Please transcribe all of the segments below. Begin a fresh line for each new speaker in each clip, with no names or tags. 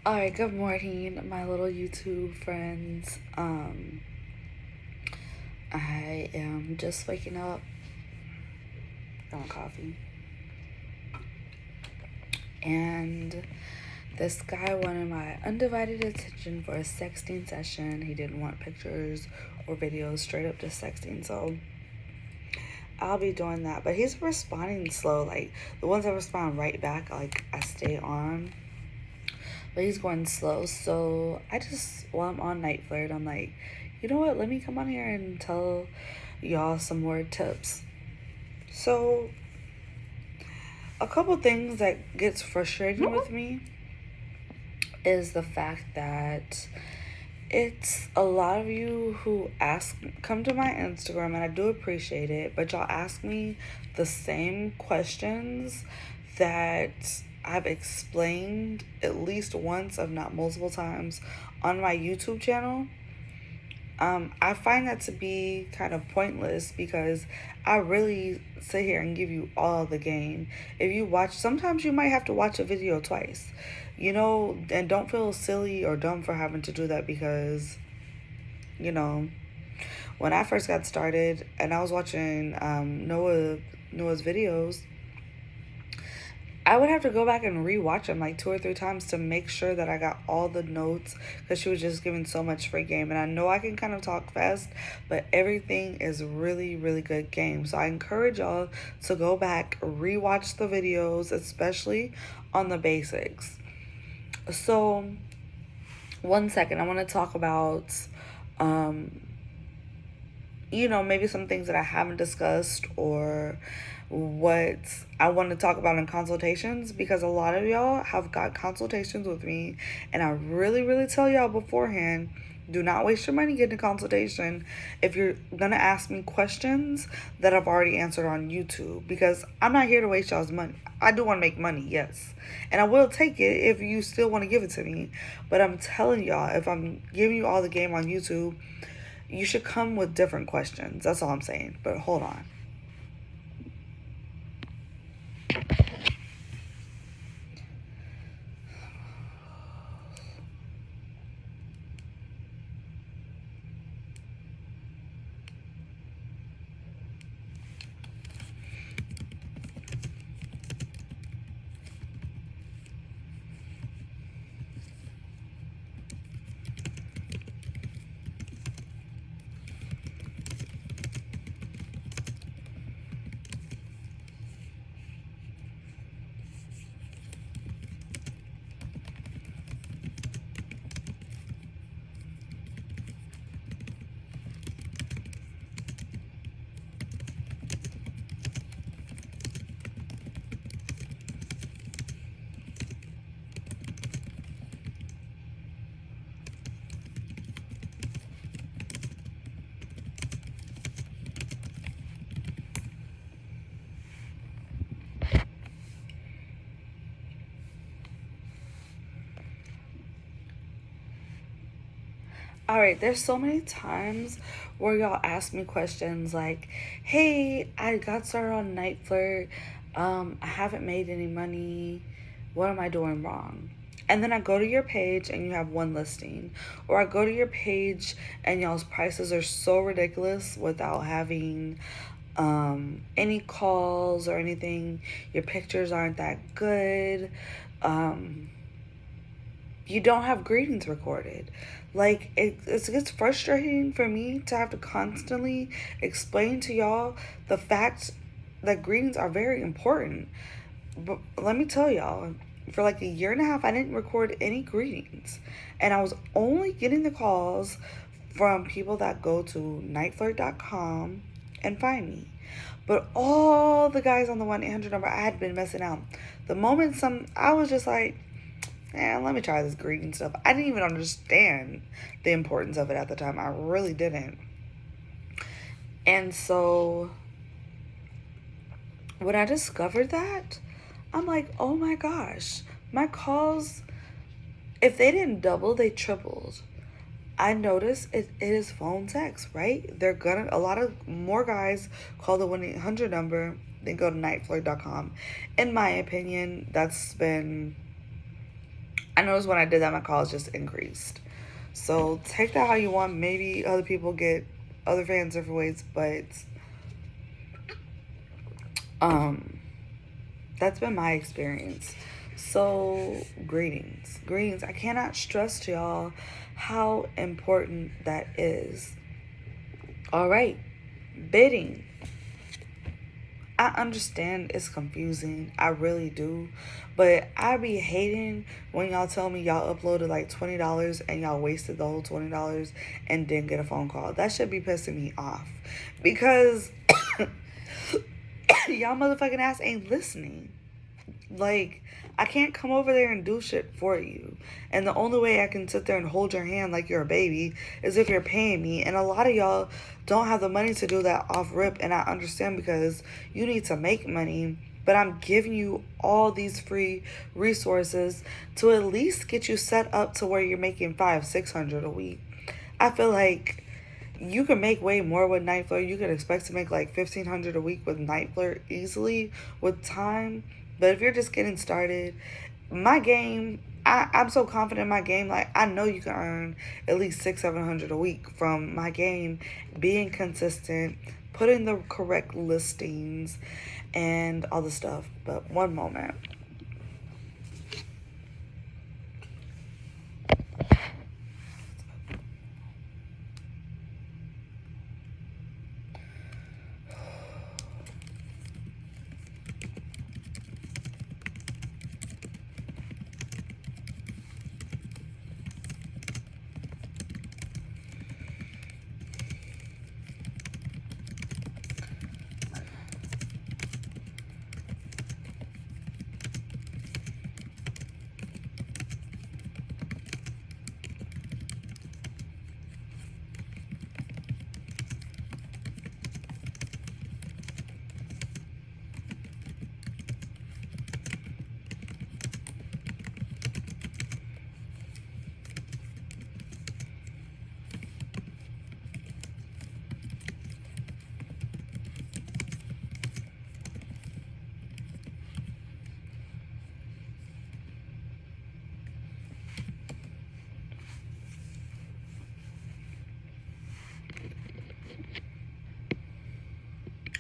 Alright, good morning, my little YouTube friends. I am just waking up, on coffee, and this guy wanted my undivided attention for a sexting session. He didn't want pictures or videos, straight up just sexting, so I'll be doing that. But he's responding slow, like the ones that respond right back, like I stay on. But he's going slow, so while I'm on Niteflirt, I'm like, you know what, let me come on here and tell y'all some more tips. So, a couple things that gets frustrating with me is the fact that it's a lot of you who come to my Instagram, and I do appreciate it, but y'all ask me the same questions that I've explained at least once, if not multiple times, on my YouTube channel. I find that to be kind of pointless because I really sit here and give you all the game. If you watch, sometimes you might have to watch a video twice, and don't feel silly or dumb for having to do that because, you know, when I first got started and I was watching Noah's videos, I would have to go back and rewatch them like 2 or 3 times to make sure that I got all the notes because she was just giving so much free game. And I know I can kind of talk fast, but everything is really, really good game. So I encourage y'all to go back, rewatch the videos, especially on the basics. So, one second, I want to talk about, maybe some things that I haven't discussed or what I want to talk about in consultations, because a lot of y'all have got consultations with me, and I really, really tell y'all beforehand, do not waste your money getting a consultation if you're gonna ask me questions that I've already answered on YouTube, because I'm not here to waste y'all's money. I do want to make money, yes, and I will take it if you still want to give it to me, but I'm telling y'all, if I'm giving you all the game on YouTube, you should come with different questions. That's all I'm saying. But hold on. All right, there's so many times where y'all ask me questions like, "Hey, I got started on Niteflirt. I haven't made any money. What am I doing wrong?" And then I go to your page and you have one listing, or I go to your page and y'all's prices are so ridiculous without having any calls or anything. Your pictures aren't that good. Um, you don't have greetings recorded. Like, it gets frustrating for me to have to constantly explain to y'all the fact that greetings are very important. But let me tell y'all, for like a year and a half, I didn't record any greetings. And I was only getting the calls from people that go to niteflirt.com and find me. But all the guys on the 1-800 number, I had been messing out. The moment I was just like, let me try this greeting stuff. I didn't even understand the importance of it at the time. I really didn't. And so when I discovered that, I'm like, oh my gosh, my calls, if they didn't double, they tripled. I noticed it is phone text, right? A lot of more guys call the 1-800 number than go to niteflirt.com. In my opinion, that's been I noticed when I did that, my calls just increased. So take that how you want. Maybe other people get other fans different ways, but um, that's been my experience. So greetings. I cannot stress to y'all how important that is. All right, bidding. I understand it's confusing. I really do. But I be hating when y'all tell me y'all uploaded like $20 and y'all wasted the whole $20 and didn't get a phone call. That should be pissing me off. Because y'all motherfucking ass ain't listening. Like, I can't come over there and do shit for you. And the only way I can sit there and hold your hand like you're a baby is if you're paying me. And a lot of y'all don't have the money to do that off rip. And I understand because you need to make money. But I'm giving you all these free resources to at least get you set up to where you're making $500-600 a week. I feel like you can make way more with Niteflirt. You can expect to make like $1,500 a week with Niteflirt easily with time. But if you're just getting started, my game, I'm so confident in my game. Like, I know you can earn at least $600-700 a week from my game, being consistent, putting the correct listings, and all the stuff. But one moment.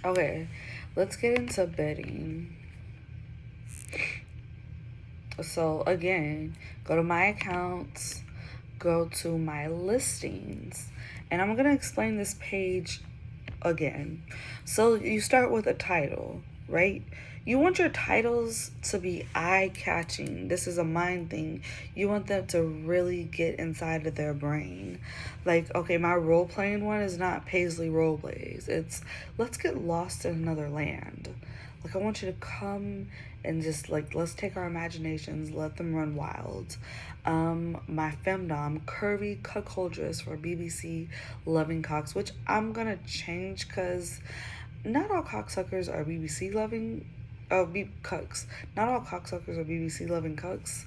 Okay, let's get into bidding. So again, go to my accounts, go to my listings, and I'm gonna explain this page again. So you start with a title, right? You want your titles to be eye-catching. This is a mind thing. You want them to really get inside of their brain. Like, okay, my role-playing one is not Paislee Roleplays. It's let's get lost in another land. Like, I want you to come and just, like, let's take our imaginations, let them run wild. My femdom, curvy cuckoldress for BBC loving cocks, which I'm gonna change because not all cocksuckers are BBC loving, cucks. Not all cocksuckers are BBC loving cucks.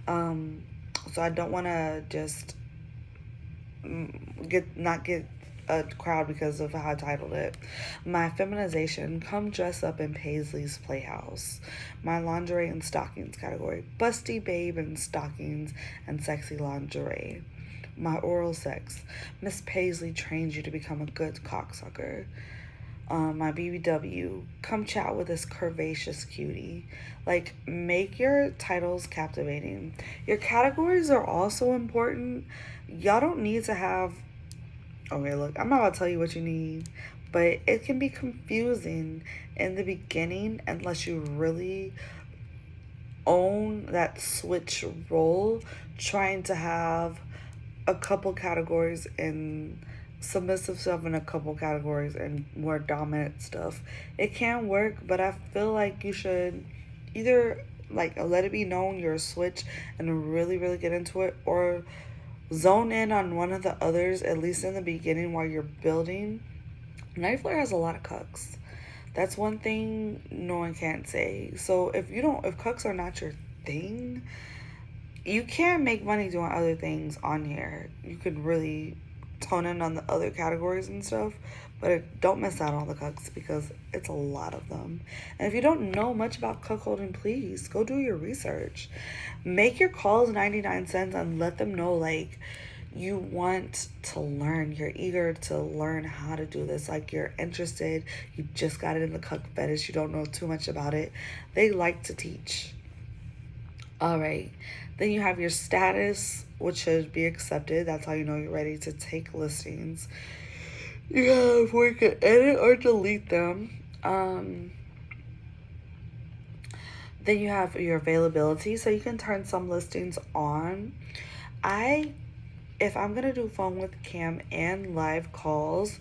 So I don't want to just not get a crowd because of how I titled it. My feminization, come dress up in Paislee's Playhouse. My lingerie and stockings category, busty babe in stockings and sexy lingerie. My oral sex, Miss Paislee trains you to become a good cocksucker. My BBW, come chat with this curvaceous cutie. Like, make your titles captivating. Your categories are also important. Y'all don't need to have, okay, look, I'm not about to tell you what you need, but it can be confusing in the beginning unless you really own that switch role, trying to have a couple categories in submissive stuff and a couple categories and more dominant stuff. It can work, but I feel like you should either like let it be known you're a switch and really get into it, or zone in on one of the others, at least in the beginning while you're building. Niteflirt has a lot of cucks. That's one thing no one can't say. So if cucks are not your thing, you can make money doing other things on here. You could really hone in on the other categories and stuff, but don't miss out on the cucks because it's a lot of them. And if you don't know much about cuckolding, please go do your research. Make your calls 99 cents and let them know, like, you want to learn. You're eager to learn how to do this. Like, you're interested. You just got it in the cuck fetish. You don't know too much about it. They like to teach. All right. Then you have your status, which should be accepted. That's how you know you're ready to take listings. You have where you can edit or delete them. Then you have your availability, so you can turn some listings on. If I'm gonna do phone with cam and live calls,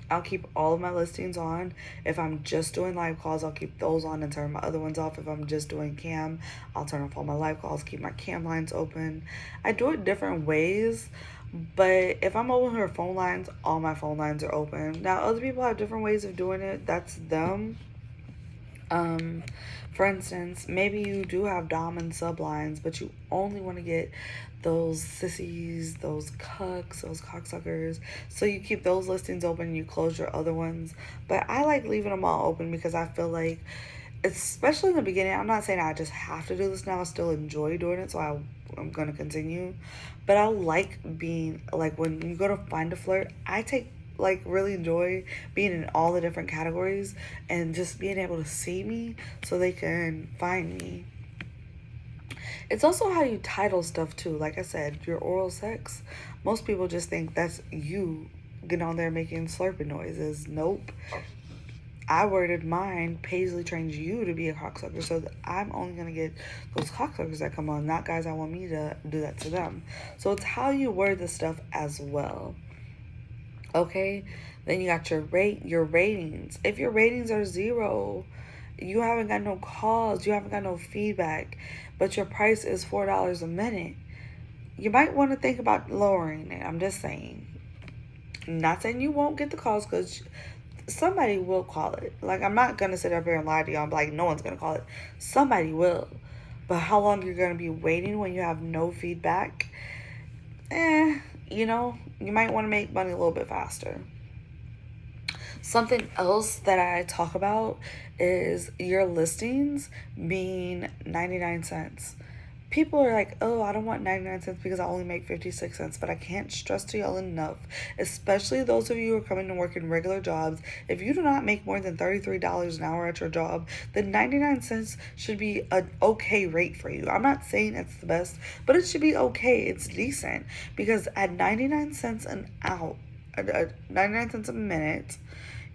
I'll keep all of my listings on. If I'm just doing live calls, I'll keep those on and turn my other ones off. If I'm just doing cam, I'll turn off all my live calls, keep my cam lines open. I do it different ways, but if I'm open for phone lines, all my phone lines are open. Now, other people have different ways of doing it. That's them. For instance, maybe you do have dom and sub lines, but you only want to get those sissies, those cucks, those cocksuckers. So you keep those listings open, you close your other ones. But I like leaving them all open because I feel like, especially in the beginning, I'm not saying I just have to do this now. I still enjoy doing it, so I'm going to continue. But I like being, like, when you go to find a flirt, I really enjoy being in all the different categories and just being able to see me so they can find me. It's also how you title stuff too. Like I said, your oral sex, most people just think that's you getting on there making slurping noises. Nope. I worded mine, Paislee trains you to be a cocksucker, so that I'm only going to get those cocksuckers that come on, not guys that want me to do that to them. So it's how you word the stuff as well. Okay, then you got your ratings. If your ratings are 0, you haven't got no calls, you haven't got no feedback, but your price is $4 a minute, you might want to think about lowering it. I'm just saying. Not saying you won't get the calls, because somebody will call it. Like, I'm not going to sit up here and lie to y'all. I'm like, no one's going to call it. Somebody will. But how long you're going to be waiting when you have no feedback? You know, you might want to make money a little bit faster. Something else that I talk about is your listings being 99 cents. People are like, oh, I don't want 99 cents because I only make 56 cents. But I can't stress to y'all enough, especially those of you who are coming to work in regular jobs. If you do not make more than $33 an hour at your job, then 99 cents should be an okay rate for you. I'm not saying it's the best, but it should be okay. It's decent, because at 99 cents an hour, 99 cents a minute,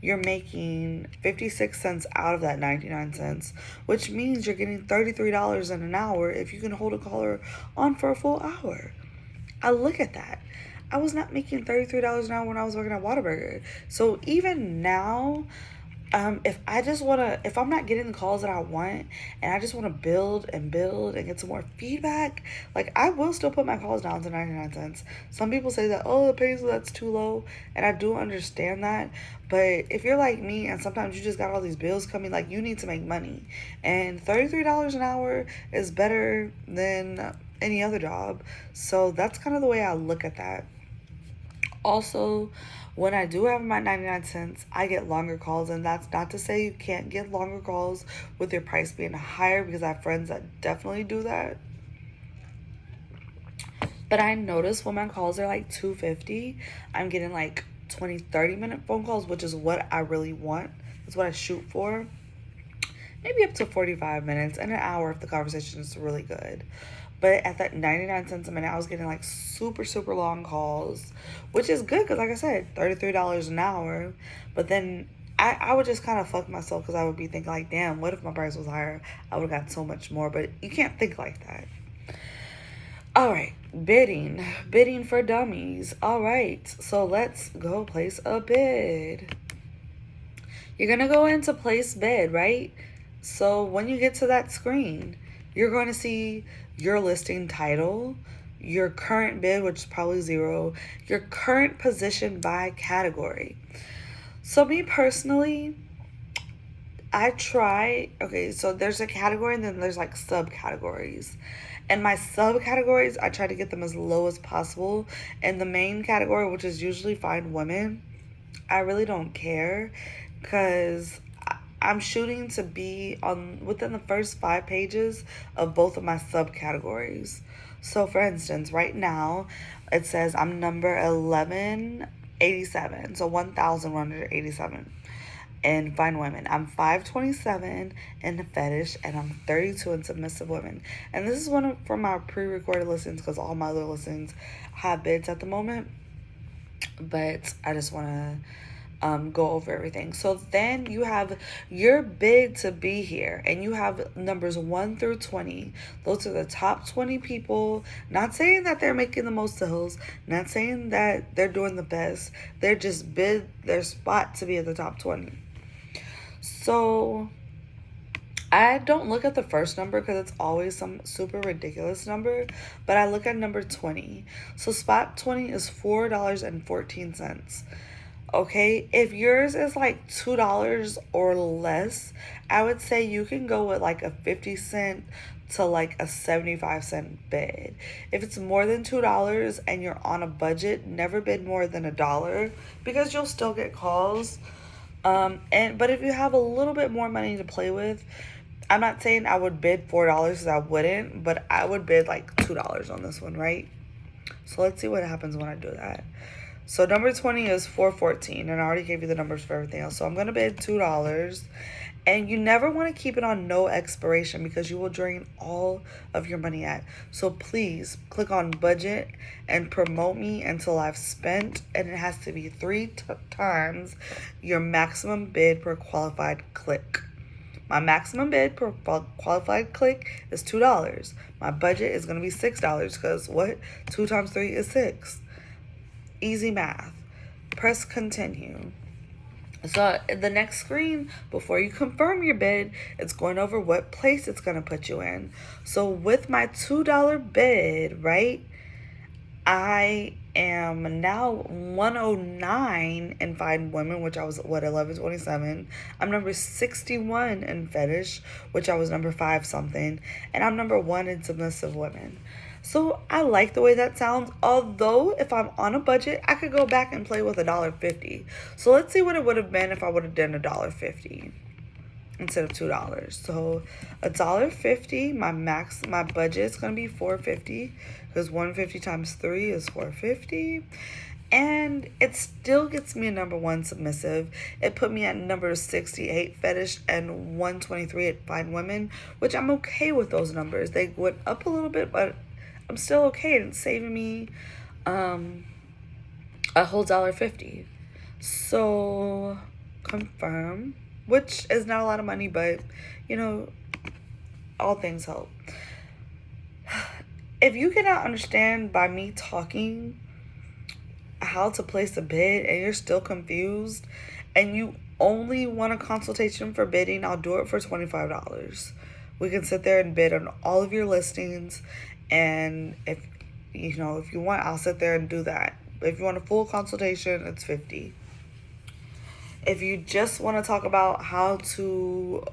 you're making 56 cents out of that 99 cents, which means you're getting $33 in an hour if you can hold a caller on for a full hour. I look at that. I was not making $33 an hour when I was working at Whataburger. So even now, if I'm not getting the calls that I want and I just want to build and get some more feedback, like, I will still put my calls down to 99 cents. Some people say that, oh, Paislee, that's too low. And I do understand that. But if you're like me and sometimes you just got all these bills coming, like, you need to make money. And $33 an hour is better than any other job. So that's kind of the way I look at that. Also, when I do have my 99 cents, I get longer calls, and that's not to say you can't get longer calls with your price being higher, because I have friends that definitely do that. But I notice when my calls are like $2.50, I'm getting like 20-30 minute phone calls, which is what I really want. That's what I shoot for. Maybe up to 45 minutes and an hour if the conversation is really good. But at that 99 cents a minute, I was getting like super, super long calls, which is good because, like I said, $33 an hour. But then I would just kind of fuck myself, because I would be thinking like, damn, what if my price was higher? I would have got so much more. But you can't think like that. All right, bidding for dummies. All right, so let's go place a bid. You're going to go into place bid, right? So when you get to that screen, you're going to see your listing title, your current bid, which is probably 0, your current position by category. So me personally, okay, so there's a category and then there's like subcategories. And my subcategories, I try to get them as low as possible. And the main category, which is usually find women, I really don't care because I'm shooting to be on within the first 5 pages of both of my subcategories. So for instance, right now it says I'm number 1187, so 1187 in fine women. I'm 527 in fetish, and I'm 32 in submissive women. And this is from my pre-recorded listings because all my other listings have bids at the moment. But I just want to go over everything. So then you have your bid to be here, and you have numbers 1 through 20. Those are the top 20 people. Not saying that they're making the most sales, not saying that they're doing the best. They're just bid their spot to be at the top 20. So I don't look at the first number because it's always some super ridiculous number, but I look at number 20. So spot 20 is $4.14. Okay, if yours is like $2 or less, I would say you can go with like a 50 cent to like a 75 cent bid. If it's more than $2 and you're on a budget, never bid more than $1 because you'll still get calls. But if you have a little bit more money to play with, I'm not saying I would bid $4 because I wouldn't, but I would bid like $2 on this one, right? So let's see what happens when I do that. So number 20 is 414, and I already gave you the numbers for everything else. So I'm going to bid $2. And you never want to keep it on no expiration because you will drain all of your money at. So please click on budget and promote me until I've spent, and it has to be 3 times your maximum bid per qualified click. My maximum bid per qualified click is $2. My budget is going to be $6 because what? 2 times 3 is 6. Easy math. Press continue. So the next screen, before you confirm your bid, it's going over what place it's going to put you in. So with my $2 bid, right, I am now 109 in fine women, which I was, 1127. I'm number 61 in fetish, which I was number 5 something. And I'm number 1 in submissive women. So I like the way that sounds, although if I'm on a budget, I could go back and play with $1.50. So let's see what it would have been if I would have done $1.50 instead of $2. So $1.50, my budget is going to be $4.50 because 150 times 3 is $4.50. And it still gets me a number 1 submissive. It put me at number 68 fetish and 123 at fine women, which I'm okay with those numbers. They went up a little bit, but I'm still okay. It's saving me a whole $1.50. So confirm, which is not a lot of money, but you know, all things help. If you cannot understand by me talking how to place a bid and you're still confused and you only want a consultation for bidding, I'll do it for $25. We can sit there and bid on all of your listings, and if you want, I'll sit there and do that. If you want a full consultation, it's $50. If you just want to talk about how to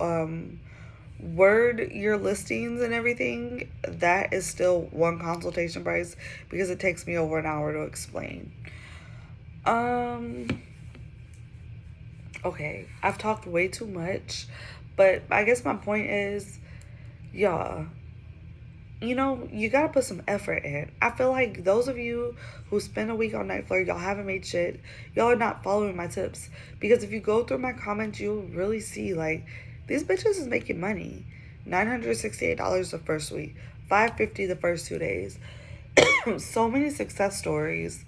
word your listings and everything, that is still one consultation price because it takes me over an hour to explain. Okay, I've talked way too much, but I guess my point is, y'all, you gotta put some effort in. I feel like those of you who spend a week on Niteflirt, y'all haven't made shit. Y'all are not following my tips. Because if you go through my comments, you'll really see, like, these bitches is making money. $968 the first week. $550 the first 2 days. So many success stories.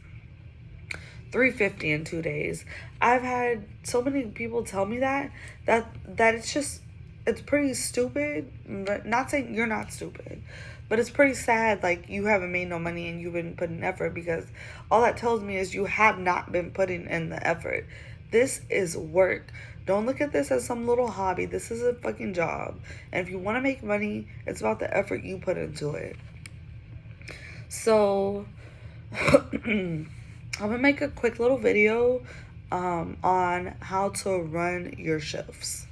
$350 in 2 days. I've had so many people tell me that it's pretty stupid. But not saying you're not stupid, but it's pretty sad, like, you haven't made no money and you've been putting effort, because all that tells me is you have not been putting in the effort. This is work. Don't look at this as some little hobby. This is a fucking job. And if you want to make money, it's about the effort you put into it. So I'm gonna make a quick little video on how to run your shifts.